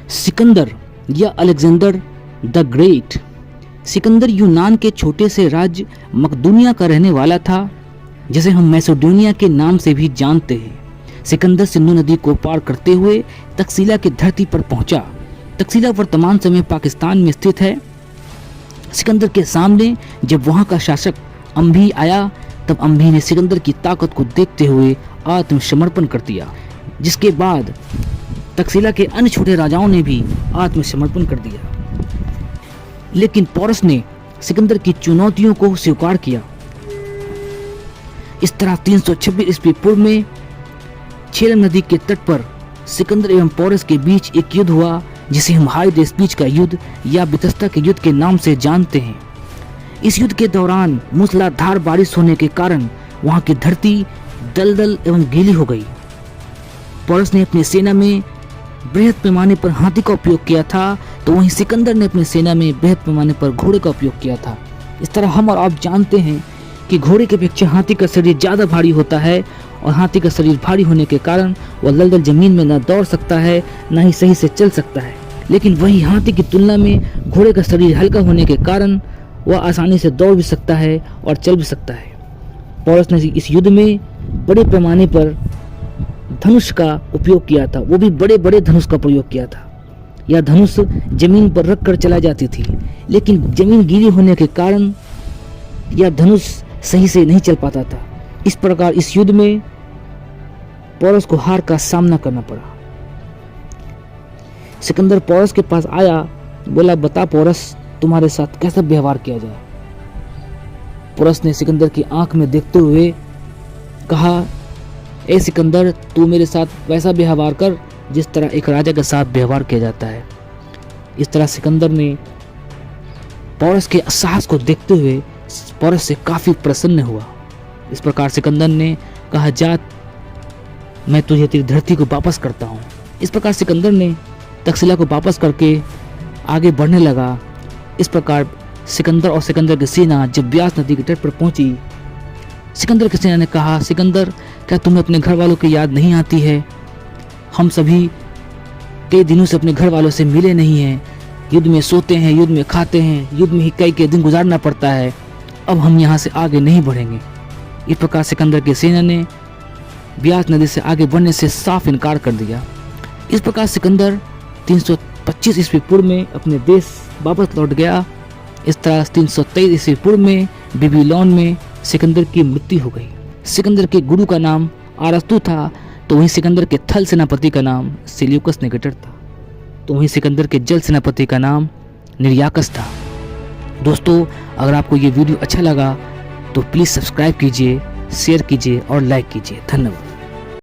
सिकंदर या Alexander the great. Sikandar यूनान के छोटे से राज्य मकदूनिया का रहने वाला था, जिसे हम मैसेडोनिया के नाम से भी जानते हैं। सिकंदर सिंधु नदी को पार करते हुए तक्षशिला की धरती पर पहुंचा। तक्षशिला वर्तमान समय पाकिस्तान में स्थित है। सिकंदर के सामने जब वहां का शासक अम्भी आया, तब अम्भी ने सिकंदर की ताकत को देखते हुए आत्मसमर्पण कर दिया, जिसके बाद तक्षशिला के अन्य छोटे राजाओं ने भी आत्मसमर्पण कर दिया। लेकिन पोरस ने सिकंदर की चुनौतियों को स्वीकार किया। इस तरह 326 ईस्वी पूर्व में झेलम नदी के तट पर सिकंदर एवं पोरस के बीच एक युद्ध हुआ, जिसे हम हाइड स्पीच का युद्ध या बितस्ता के युद्ध के नाम से जानते हैं। इस युद्ध के दौरान मूसलाधार बारिश होने के कारण वहां की धरती दलदल एवं गीली हो गई। पोरस ने अपनी सेना में बृहद पैमाने पर हाथी का उपयोग किया था, तो वहीं सिकंदर ने अपनी सेना में बृहद पैमाने पर घोड़े का उपयोग किया था। इस तरह हम और आप जानते हैं कि घोड़े की अपेक्षा हाथी का शरीर ज़्यादा भारी होता है, और हाथी का शरीर भारी होने के कारण वह दलदल जमीन में न दौड़ सकता है, न ही सही से चल सकता है। लेकिन वही हाथी की तुलना में घोड़े का शरीर हल्का होने के कारण वह आसानी से दौड़ भी सकता है और चल भी सकता है। पोरस ने इस युद्ध में बड़े पैमाने पर धनुष का उपयोग किया था, वो भी बड़े बड़े धनुष का प्रयोग किया था। यह धनुष जमीन पर रख कर चला जाती थी, लेकिन जमीन गीली होने के कारण यह धनुष सही से नहीं चल पाता था। इस प्रकार इस युद्ध में पोरस को हार का सामना करना पड़ा। सिकंदर पोरस के पास आया, बोला, बता पोरस, तुम्हारे साथ कैसा व्यवहार किया जाए। पोरस ने सिकंदर की आंख में देखते हुए कहा, ए सिकंदर, तू मेरे साथ वैसा व्यवहार कर जिस तरह एक राजा के साथ व्यवहार किया जाता है। इस तरह सिकंदर ने पोरस के साहस को देखते हुए पोरस से काफी प्रसन्न हुआ। इस प्रकार सिकंदर ने कहा, जा, मैं तुझे तेरी धरती को वापस करता हूँ। इस प्रकार सिकंदर ने तक्षशिला को वापस करके आगे बढ़ने लगा। इस प्रकार सिकंदर और सिकंदर की सेना जब ब्यास नदी के तट पर पहुंची, सिकंदर की सेना ने कहा, सिकंदर, क्या तुम्हें अपने घर वालों की याद नहीं आती है? हम सभी कई दिनों से अपने घर वालों से मिले नहीं हैं। युद्ध में सोते हैं, युद्ध में खाते हैं, युद्ध में ही कई दिन गुजारना पड़ता है। अब हम यहाँ से आगे नहीं बढ़ेंगे। इस प्रकार सिकंदर की सेना ने ब्यास नदी से आगे बढ़ने से साफ इनकार कर दिया। इस प्रकार सिकंदर 325 ईस्वी पूर्व में अपने देश वापस लौट गया। इस तरह 323 ईस्वी पूर्व में बेबीलोन में सिकंदर की मृत्यु हो गई। सिकंदर के गुरु का नाम अरस्तु था, तो वहीं सिकंदर के थल सेनापति का नाम सेल्यूकस निकेटर था, तो वहीं सिकंदर के जल सेनापति का नाम निर्याकस था। दोस्तों, अगर आपको ये वीडियो अच्छा लगा तो प्लीज़ सब्सक्राइब कीजिए, शेयर कीजिए और लाइक कीजिए। धन्यवाद।